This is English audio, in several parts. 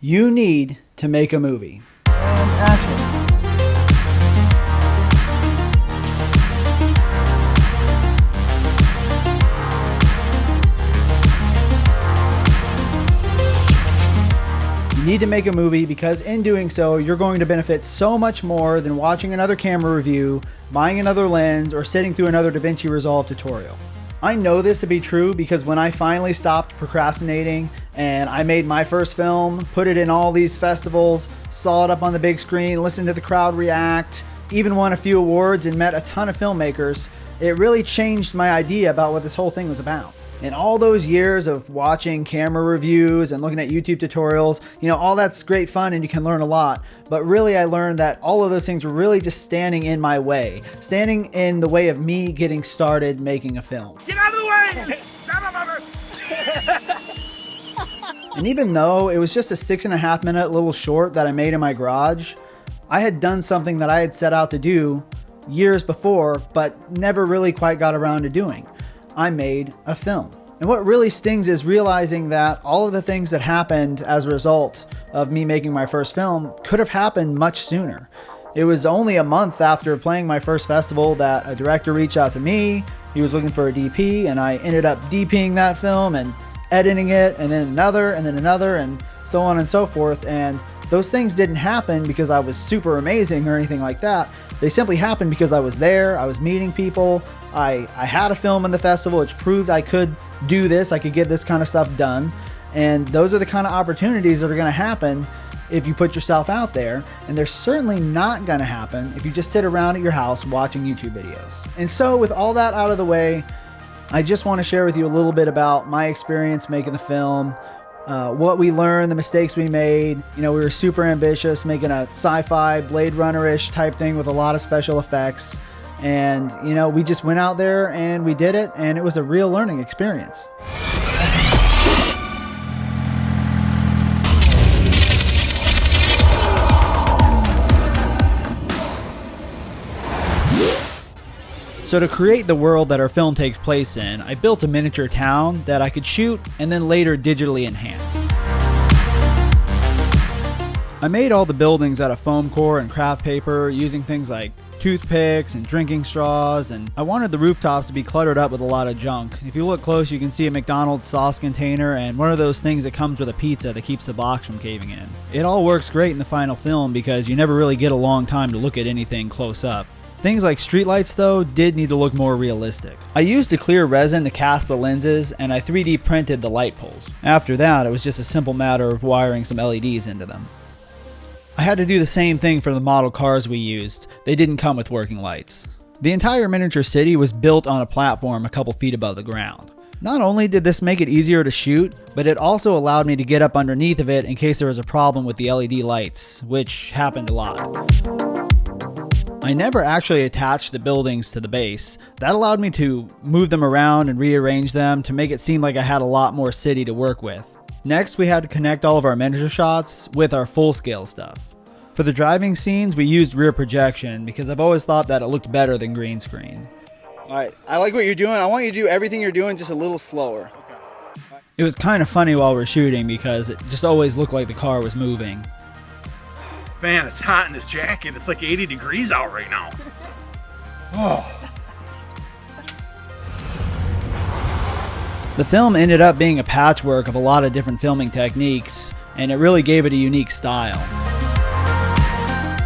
You need to make a movie. And action. You need to make a movie because in doing so, you're going to benefit so much more than watching another camera review, buying another lens, or sitting through another DaVinci Resolve tutorial. I know this to be true because when I finally stopped procrastinating and I made my first film, put it in all these festivals, saw it up on the big screen, listened to the crowd react, even won a few awards and met a ton of filmmakers, it really changed my idea about what this whole thing was about. In all those years of watching camera reviews and looking at YouTube tutorials, all that's great fun and you can learn a lot. But really I learned that all of those things were really just standing in my way, standing in the way of me getting started making a film. Get out of the way, you son of a... And even though it was just a 6.5 minute little short that I made in my garage, I had done something that I had set out to do years before, but never really quite got around to doing. I made a film. And what really stings is realizing that all of the things that happened as a result of me making my first film could have happened much sooner. It was only a month after playing my first festival that a director reached out to me. He was looking for a DP and I ended up DPing that film and editing it, and then another, and so on and so forth. And those things didn't happen because I was super amazing or anything like that. They simply happened because I was there, I was meeting people, I had a film in the festival which proved I could do this, I could get this kind of stuff done. And those are the kind of opportunities that are going to happen if you put yourself out there. And they're certainly not going to happen if you just sit around at your house watching YouTube videos. And so with all that out of the way, I just want to share with you a little bit about my experience making the film, what we learned, the mistakes we made. We were super ambitious, making a sci-fi Blade Runner-ish type thing with a lot of special effects. And, we just went out there and we did it, and it was a real learning experience. So to create the world that our film takes place in, I built a miniature town that I could shoot and then later digitally enhance. I made all the buildings out of foam core and craft paper using things like toothpicks and drinking straws, and I wanted the rooftops to be cluttered up with a lot of junk. If you look close, you can see a McDonald's sauce container and one of those things that comes with a pizza that keeps the box from caving in. It all works great in the final film because you never really get a long time to look at anything close up. Things like streetlights though did need to look more realistic. I used a clear resin to cast the lenses and I 3D printed the light poles. After that, it was just a simple matter of wiring some LEDs into them. I had to do the same thing for the model cars we used. They didn't come with working lights. The entire miniature city was built on a platform a couple feet above the ground. Not only did this make it easier to shoot, but it also allowed me to get up underneath of it in case there was a problem with the LED lights, which happened a lot. I never actually attached the buildings to the base. That allowed me to move them around and rearrange them to make it seem like I had a lot more city to work with. Next, we had to connect all of our miniature shots with our full-scale stuff. For the driving scenes, we used rear projection because I've always thought that it looked better than green screen. Alright, I like what you're doing. I want you to do everything you're doing just a little slower. Okay. It was kind of funny while we're shooting because it just always looked like the car was moving. Man, it's hot in this jacket. It's like 80 degrees out right now. Oh. The film ended up being a patchwork of a lot of different filming techniques, and it really gave it a unique style.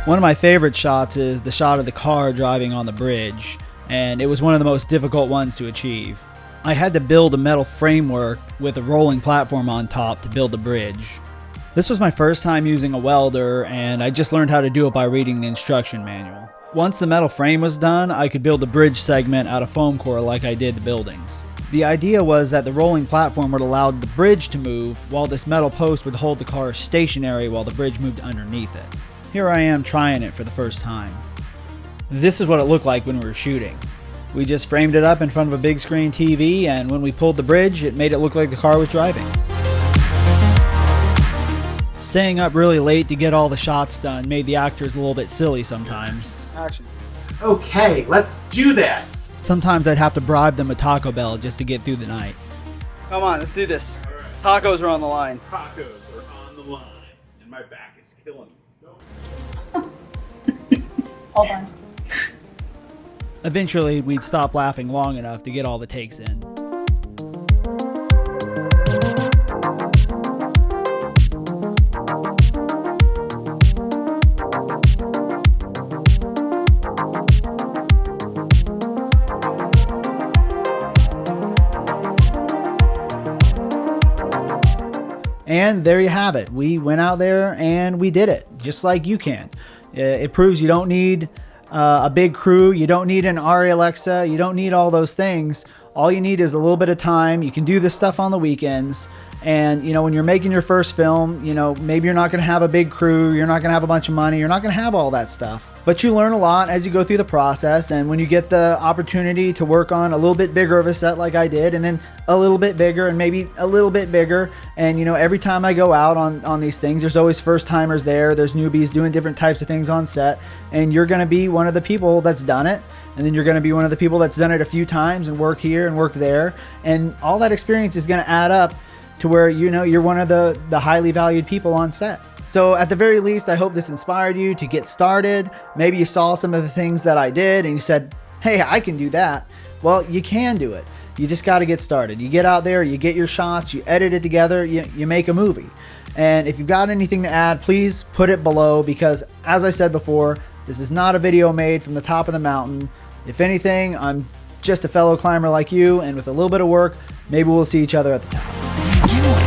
One of my favorite shots is the shot of the car driving on the bridge, and it was one of the most difficult ones to achieve. I had to build a metal framework with a rolling platform on top to build the bridge. This was my first time using a welder, and I just learned how to do it by reading the instruction manual. Once the metal frame was done, I could build a bridge segment out of foam core like I did the buildings. The idea was that the rolling platform would allow the bridge to move, while this metal post would hold the car stationary while the bridge moved underneath it. Here I am trying it for the first time. This is what it looked like when we were shooting. We just framed it up in front of a big screen TV, and when we pulled the bridge, it made it look like the car was driving. Staying up really late to get all the shots done made the actors a little bit silly sometimes. Action. Okay, let's do this. Sometimes I'd have to bribe them with Taco Bell just to get through the night. Come on, let's do this. Tacos are on the line. Tacos are on the line. and my back is killing me. Hold on. Eventually, we'd stop laughing long enough to get all the takes in. And there you have it. We went out there and we did it, just like you can. It proves you don't need a big crew. You don't need an Ari Alexa. You don't need all those things. All you need is a little bit of time. You can do this stuff on the weekends. And, you know, when you're making your first film, you know, maybe you're not going to have a big crew. You're not going to have a bunch of money. You're not going to have all that stuff. But you learn a lot as you go through the process. And when you get the opportunity to work on a little bit bigger of a set like I did, and then a little bit bigger and maybe a little bit bigger. And, you know, every time I go out on these things, there's always first timers there. There's newbies doing different types of things on set. And you're going to be one of the people that's done it. And then you're going to be one of the people that's done it a few times and worked here and worked there. And all that experience is going to add up to where, you know, you're one of the highly valued people on set. So at the very least, I hope this inspired you to get started. Maybe you saw some of the things that I did and you said, hey, I can do that. Well, you can do it. You just got to get started. You get out there, you get your shots, you edit it together, you make a movie. And if you've got anything to add, please put it below, because as I said before, this is not a video made from the top of the mountain. If anything, I'm just a fellow climber like you, and with a little bit of work, maybe we'll see each other at the top.